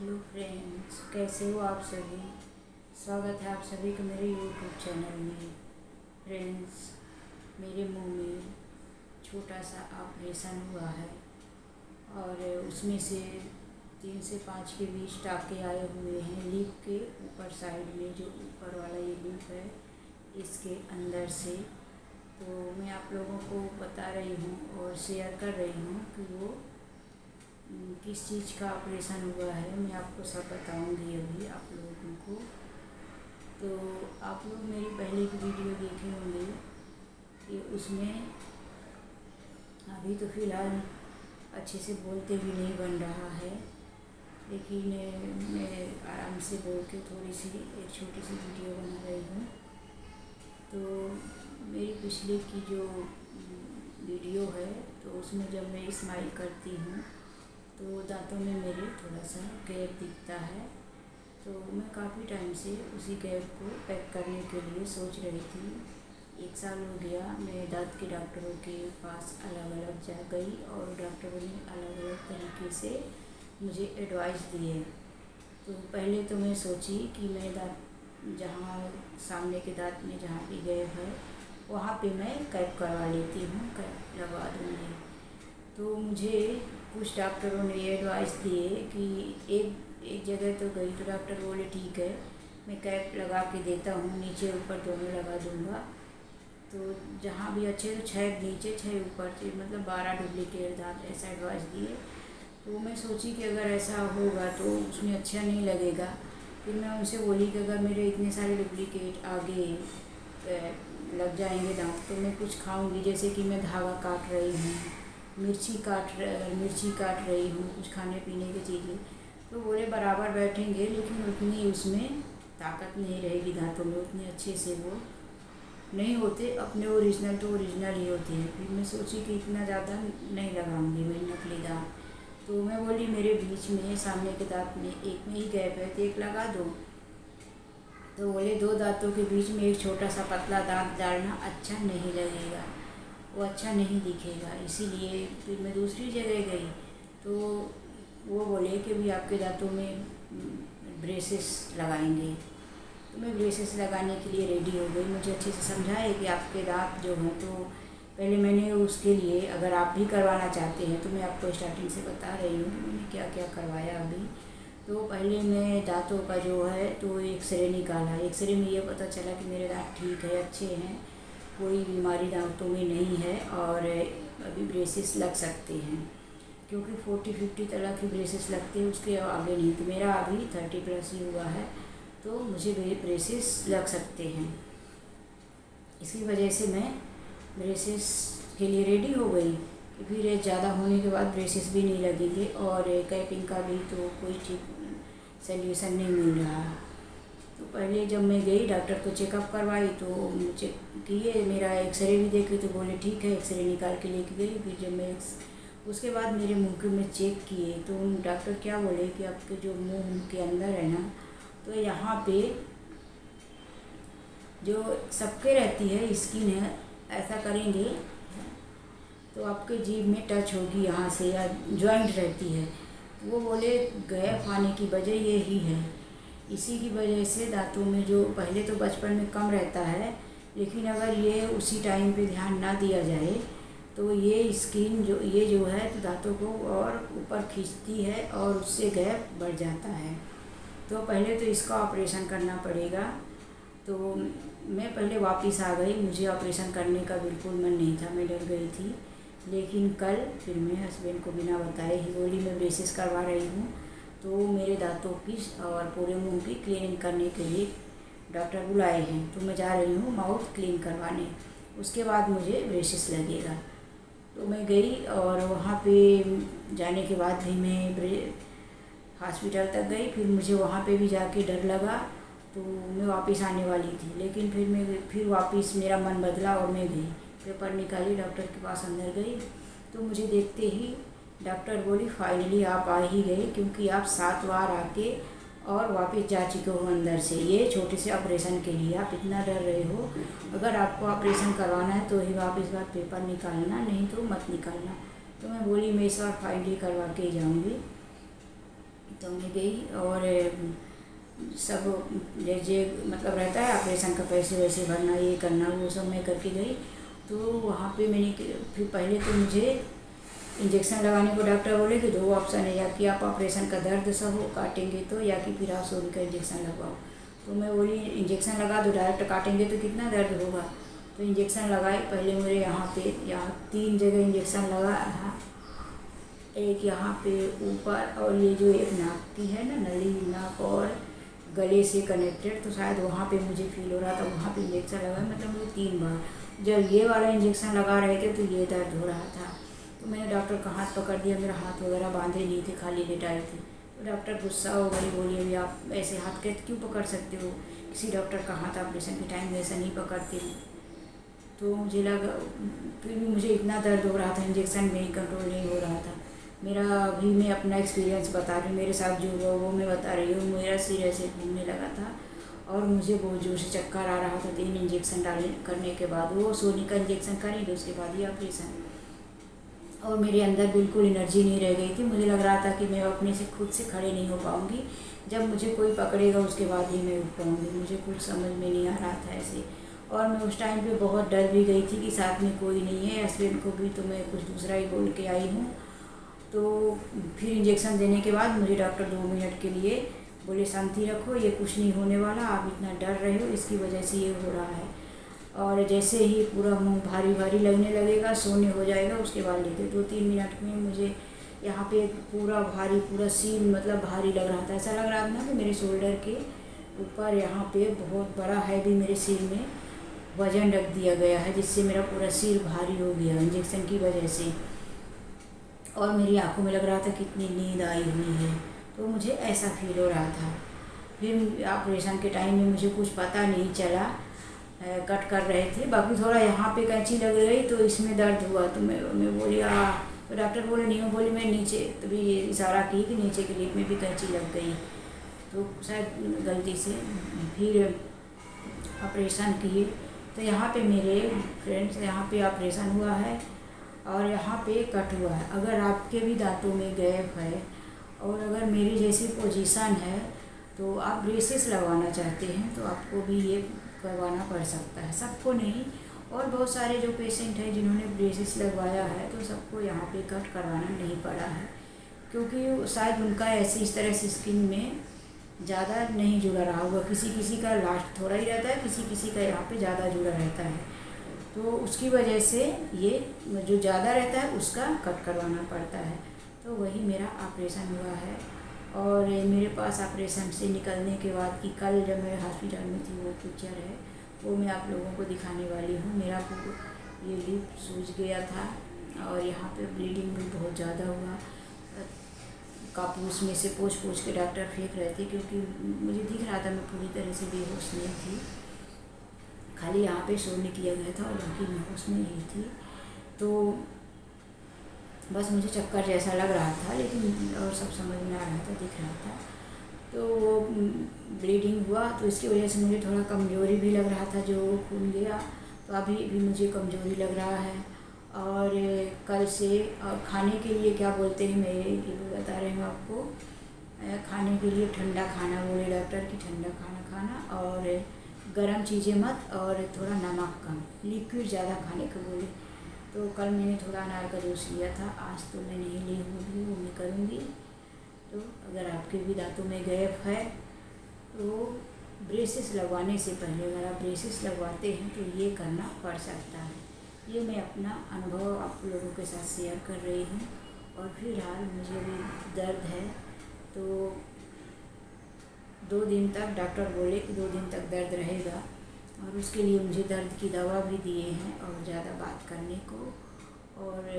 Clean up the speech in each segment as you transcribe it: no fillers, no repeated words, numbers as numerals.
Hello friends, कैसे हो आप सभी। स्वागत है आप सभी का मेरे यूट्यूब चैनल में। फ्रेंड्स, मेरे मुंह में छोटा सा ऑपरेशन हुआ है और उसमें से 3 से 5 के बीच टाँके आए हुए हैं लिप के ऊपर साइड में, जो ऊपर वाला ये लिप है इसके अंदर से। तो मैं आप लोगों को बता रही हूँ और शेयर कर रही हूँ कि वो किस चीज़ का ऑपरेशन हुआ है। मैं आपको सब बताऊंगी अभी आप लोगों को। तो आप लोग मेरी पहले की वीडियो देखे होंगे कि उसमें अभी तो फ़िलहाल अच्छे से बोलते भी नहीं बन रहा है, लेकिन मैं आराम से बोल के थोड़ी सी एक छोटी सी वीडियो बना रही हूँ। तो मेरी पिछले की जो वीडियो है तो उसमें जब मैं स्माइल करती हूँ तो दांतों में मेरे थोड़ा सा गैप दिखता है। तो मैं काफ़ी टाइम से उसी गैप को पैक करने के लिए सोच रही थी। 1 साल हो गया, मैं दांत के डॉक्टरों के पास अलग अलग जा गई और डॉक्टरों ने अलग अलग तरीके से मुझे एडवाइस दिए। तो पहले तो मैं सोची कि मैं दांत जहाँ सामने के दांत में जहाँ भी गैप है वहाँ पे मैं कैप करवा लेती हूँ, कैप लगवा दूँगी। तो मुझे कुछ डॉक्टरों ने ये एडवाइस दिए कि एक जगह तो गई तो डॉक्टर बोले ठीक है, मैं कैप लगा के देता हूँ, नीचे ऊपर दोनों लगा दूँगा। तो जहाँ भी अच्छे तो 6 नीचे 6 ऊपर से, मतलब 12 डुप्लीकेट दांत, ऐसा एडवाइस दिए। तो मैं सोची कि अगर ऐसा होगा तो उसमें अच्छा नहीं लगेगा। फिर मैं उनसे बोली कि अगर मेरे इतने सारे डुप्लीकेट आगे लग जाएंगे दांत तो मैं कुछ खाऊंगी, जैसे कि मैं धागा काट रही हूँ, मिर्ची काट रही हूँ, कुछ खाने पीने की चीज़ें। तो बोले बराबर बैठेंगे लेकिन उतनी उसमें ताकत नहीं रहेगी दांतों में, उतने अच्छे से वो नहीं होते। अपने ओरिजिनल तो ओरिजिनल ही होते हैं। फिर मैं सोची कि इतना ज़्यादा नहीं लगाऊंगी मैं नकली दांत। तो मैं बोली मेरे बीच में सामने के दांत में एक में ही गैप है तो एक लगा दो। तो बोले 2 दांतों के बीच में एक छोटा सा पतला दांत डालना अच्छा नहीं लगेगा, वो अच्छा नहीं दिखेगा। इसीलिए फिर मैं दूसरी जगह गई तो वो बोले कि भी आपके दांतों में ब्रेसेस लगाएंगे। तो मैं ब्रेसेस लगाने के लिए रेडी हो गई। मुझे अच्छे से समझाए कि आपके दांत जो हैं, तो पहले मैंने उसके लिए, अगर आप भी करवाना चाहते हैं तो मैं आपको स्टार्टिंग से बता रही हूँ कि मैंने क्या क्या करवाया अभी। तो पहले मैं दांतों का जो है तो एक्सरे निकाला। एक्सरे में ये पता चला कि मेरे दांत ठीक है, अच्छे हैं, कोई बीमारी दांतों में नहीं है और अभी ब्रेसेस लग सकते हैं, क्योंकि 40-50 तरह के ब्रेसेस लगते हैं, उसके आगे नहीं। तो मेरा अभी 30+ ही हुआ है तो मुझे ब्रेसेस लग सकते हैं। इसकी वजह से मैं ब्रेसेस के लिए रेडी हो गई कि फिर ज़्यादा होने के बाद ब्रेसेस भी नहीं लगेंगे और कैपिंग का भी तो कोई ठीक सल्यूशन नहीं मिल रहा। तो पहले जब मैं गई डॉक्टर को चेकअप करवाई तो चेक किए, मेरा एक्सरे भी देखे तो बोले ठीक है, एक्सरे निकाल के लेके गई। फिर जब मैं उसके बाद मेरे मुंह के में चेक किए तो डॉक्टर क्या बोले कि आपके जो मुंह के अंदर है ना, तो यहाँ पे जो सबके रहती है स्किन है, ऐसा करेंगे तो आपके जीभ में टच होगी यहाँ से, या जॉइंट रहती है। वो बोले गैप आने की वजह यही है। इसी की वजह से दांतों में जो पहले तो बचपन में कम रहता है, लेकिन अगर ये उसी टाइम पे ध्यान ना दिया जाए तो ये स्किन ये जो है तो दांतों को और ऊपर खींचती है और उससे गैप बढ़ जाता है। तो पहले तो इसका ऑपरेशन करना पड़ेगा। तो मैं पहले वापस आ गई, मुझे ऑपरेशन करने का बिल्कुल मन नहीं था, मैं डर गई थी। लेकिन कल फिर मैं हस्बैंड को बिना बताए ही बोली मैं ब्रेसेस करवा रही हूँ। तो मेरे दांतों की और पूरे मुंह की क्लीनिंग करने के लिए डॉक्टर बुलाए हैं, तो मैं जा रही हूँ माउथ क्लीन करवाने। उसके बाद मुझे ब्रेसेस लगेगा। तो मैं गई और वहाँ पे जाने के बाद भी मैं हॉस्पिटल तक गई। फिर मुझे वहाँ पे भी जाके डर लगा तो मैं वापस आने वाली थी, लेकिन फिर वापस मेरा मन बदला और मैं गई, पेपर निकाली, डॉक्टर के पास अंदर गई। तो मुझे देखते ही डॉक्टर बोली फाइनली आप आ ही गए, क्योंकि आप 7 बार आके और वापस जा चुके हो अंदर से, ये छोटे से ऑपरेशन के लिए आप इतना डर रहे हो। अगर आपको ऑपरेशन करवाना है तो ही आप इस बार पेपर निकालना, नहीं तो मत निकालना। तो मैं बोली मैं इस बार फाइनली करवा के ही जाऊँगी। तो मैं गई और सब जैसे मतलब रहता है ऑपरेशन का पैसे वैसे भरना, ये करना, वो सब मैं करके गई। तो वहाँ पे मैंने फिर पहले तो मुझे इंजेक्शन लगाने को डॉक्टर बोले कि दो ऑप्शन है, या कि आप ऑपरेशन का दर्द सब काटेंगे तो, या कि फिर आप सोने का इंजेक्शन लगवाओ। तो मैं बोली इंजेक्शन लगा दो, डायरेक्ट काटेंगे तो कितना दर्द होगा। तो इंजेक्शन लगाए। पहले मेरे यहाँ 3 जगह इंजेक्शन लगा है। एक यहाँ पे ऊपर, और ये जो एक नाक की है ना, नली नाक और गले से कनेक्टेड, तो शायद वहाँ पे मुझे फील हो रहा था, वहाँ पे इंजेक्शन लगाया। मतलब मुझे 3 बार जब ये वाला इंजेक्शन लगा रहे थे तो ये दर्द हो रहा था। तो मैंने डॉक्टर का हाथ पकड़ दिया, मेरा हाथ वगैरह बांधे नहीं थे, खाली लेटाए थे। तो डॉक्टर गुस्सा हो गई, बोली अभी आप ऐसे हाथ के क्यों पकड़ सकते हो, किसी डॉक्टर का हाथ ऑपरेशन के टाइम में ऐसा नहीं पकड़ते। तो मुझे लगा, फिर भी मुझे इतना दर्द हो रहा था, इंजेक्शन में ही कंट्रोल नहीं हो रहा था मेरा। अभी मैं अपना एक्सपीरियंस बता रही हूँ, मेरे साथ जो हुआ वो मैं बता रही हूँ। मेरा सिर ऐसे घूमने लगा था और मुझे बहुत जोर से चक्कर आ रहा था 3 इंजेक्शन करने के बाद। वो सोने का इंजेक्शन करेंगे, उसके बाद ही ऑपरेशन। और मेरे अंदर बिल्कुल एनर्जी नहीं रह गई थी। मुझे लग रहा था कि मैं अपने से खुद से खड़े नहीं हो पाऊँगी, जब मुझे कोई पकड़ेगा उसके बाद ही मैं उठ पाऊँगी। मुझे कुछ समझ में नहीं आ रहा था ऐसे। और मैं उस टाइम पे बहुत डर भी गई थी कि साथ में कोई नहीं है, हस्बैंड को भी तो मैं कुछ दूसरा ही बोल के आई हूँ। तो फिर इंजेक्शन देने के बाद मुझे डॉक्टर 2 मिनट के लिए बोले शांति रखो, ये कुछ नहीं होने वाला, आप इतना डर रहे हो इसकी वजह से ये हो रहा है। और जैसे ही पूरा मुंह भारी भारी लगने लगेगा, सोने हो जाएगा, उसके बाद लेते 2-3 मिनट में मुझे यहाँ पे पूरा भारी, पूरा सीन मतलब भारी लग रहा था। ऐसा लग रहा था ना कि मेरे शोल्डर के ऊपर यहाँ पे बहुत बड़ा हैवी मेरे सिर में वजन रख दिया गया है, जिससे मेरा पूरा सिर भारी हो गया इंजेक्शन की वजह से। और मेरी आंखों में लग रहा था कितनी नींद आई हुई है। तो मुझे ऐसा फील हो रहा था। फिर ऑपरेशन के टाइम में मुझे कुछ पता नहीं चला, कट कर रहे थे, बाकी थोड़ा यहाँ पे कैंची लग गई तो इसमें दर्द हुआ। तो मैं बोली तो डॉक्टर बोले नहीं हो, बोली मैं नीचे, तभी ये इशारा की कि नीचे के लिप में भी कैंची लग गई, तो शायद गलती से। फिर ऑपरेशन किए। तो यहाँ पे मेरे फ्रेंड्स, यहाँ पे ऑपरेशन हुआ है और यहाँ पे कट हुआ है। अगर आपके भी दांतों में गैप है और अगर मेरी जैसी पोजीशन है तो आप ब्रेसेस लगवाना चाहते हैं तो आपको भी ये करवाना पड़ सकता है। सबको नहीं, और बहुत सारे जो पेशेंट हैं जिन्होंने ब्रेसेस लगवाया है तो सबको यहाँ पे कट करवाना नहीं पड़ा है, क्योंकि शायद उनका ऐसी इस तरह से स्किन में ज़्यादा नहीं जुड़ा रहा होगा। किसी किसी का लास्ट थोड़ा ही रहता है, किसी किसी का यहाँ पे ज़्यादा जुड़ा रहता है, तो उसकी वजह से ये जो ज़्यादा रहता है उसका कट करवाना पड़ता है। तो वही मेरा ऑपरेशन हुआ है। और मेरे पास ऑपरेशन से निकलने के बाद की कल जब मैं हॉस्पिटल में थी वो पिक्चर है, वो मैं आप लोगों को दिखाने वाली हूँ। मेरा ये लिप सूज गया था और यहाँ पे ब्लीडिंग भी बहुत ज़्यादा हुआ। कापूस में से पोंछ के डॉक्टर फेंक रहे थे, क्योंकि मुझे दिख रहा था मैं पूरी तरह से बेहोश नहीं थी, खाली यहाँ पे शोर किया गया था और बाकी मैं होश में ही थी। तो बस मुझे चक्कर जैसा लग रहा था, लेकिन और सब समझ में आ रहा था, दिख रहा था। तो वो ब्लीडिंग हुआ तो इसकी वजह से मुझे थोड़ा कमज़ोरी भी लग रहा था, जो खून गया तो अभी भी मुझे कमज़ोरी लग रहा है। और कल से, और खाने के लिए क्या बोलते हैं मैं ये भी बता रही हूँ आपको। खाने के लिए ठंडा खाना बोले डॉक्टर कि ठंडा खाना खाना और गरम चीज़ें मत, और थोड़ा नमक कम, लिक्विड ज़्यादा खाने को बोले। तो कल मैंने थोड़ा अनार का जूस लिया था, आज तो मैं नहीं ली हूँ, भी वो मैं करूँगी। तो अगर आपके भी दांतों में गैप है तो ब्रेसेस लगवाने से पहले, अगर आप ब्रेसेस लगवाते हैं तो ये करना पड़ सकता है। ये मैं अपना अनुभव आप लोगों के साथ शेयर कर रही हूँ। और फिलहाल मुझे भी दर्द है, तो 2 दिन तक डॉक्टर बोले कि 2 दिन तक दर्द रहेगा, और उसके लिए मुझे दर्द की दवा भी दिए हैं और ज़्यादा बात करने को और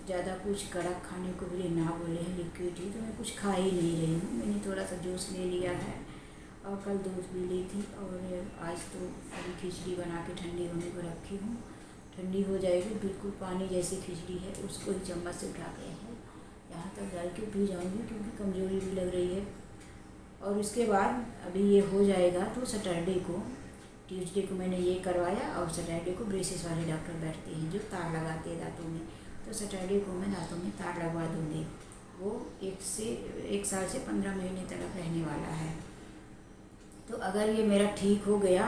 ज़्यादा कुछ कड़क खाने को भी ना बोले हैं, लिक्विड ही। तो मैं कुछ खा ही नहीं रही हूँ, मैंने थोड़ा सा जूस ले लिया है और कल दूध भी ली थी। और आज तो अभी खिचड़ी बना के ठंडी होने को रखी हूँ, ठंडी हो जाएगी, बिल्कुल पानी जैसी खिचड़ी है, उसको ही चम्मच से उठा के यहाँ तक डाल के पी जाऊँगी, क्योंकि कमज़ोरी भी लग रही है। और उसके बाद अभी ये हो जाएगा तो सैटरडे को, ट्यूसडे को मैंने ये करवाया, और सैटरडे को ब्रेसेस वाले डॉक्टर बैठते हैं जो तार लगाते हैं दांतों में, तो सैटरडे को मैं दांतों में तार लगवा दूँगी। वो 1 साल से 15 महीने तक रहने वाला है। तो अगर ये मेरा ठीक हो गया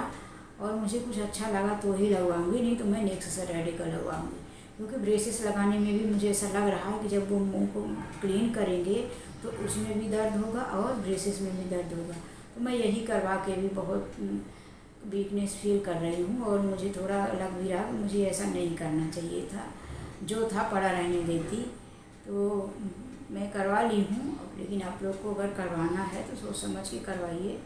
और मुझे कुछ अच्छा लगा तो ही लगवाऊंगी, नहीं तो मैं नेक्स्ट सैटरडे का लगवाऊंगी। क्योंकि ब्रेसेस लगाने में भी मुझे ऐसा लग रहा है कि जब वो मुंह को क्लीन करेंगे तो उसमें भी दर्द होगा और ब्रेसेस में भी दर्द होगा। तो मैं यही करवा के भी बहुत वीकनेस फील कर रही हूँ और मुझे थोड़ा लग भी रहा कि मुझे ऐसा नहीं करना चाहिए था, जो था पड़ा रहने देती। तो मैं करवा ली हूँ, लेकिन आप लोग को अगर करवाना है तो सोच समझ के करवाइए।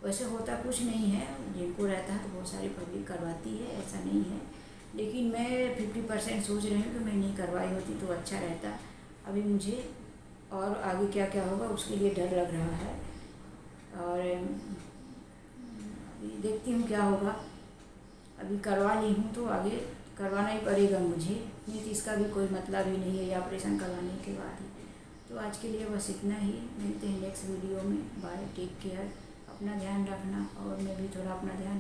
वैसे होता कुछ नहीं है, जिनको रहता है तो बहुत सारी पब्लिक करवाती है, ऐसा नहीं है। लेकिन मैं 50% सोच रही हूँ कि मैं नहीं करवाई होती तो अच्छा रहता। अभी मुझे और आगे क्या क्या होगा उसके लिए डर लग रहा है, और अभी देखती हूँ क्या होगा। अभी करवा ली हूँ तो आगे करवाना ही पड़ेगा मुझे, नहीं तो इसका भी कोई मतलब ही नहीं है ये ऑपरेशन करवाने के बाद ही। तो आज के लिए बस इतना ही, मिलते हैं नेक्स्ट वीडियो में। बाय, टेक केयर, अपना ध्यान रखना और मैं भी थोड़ा अपना ध्यान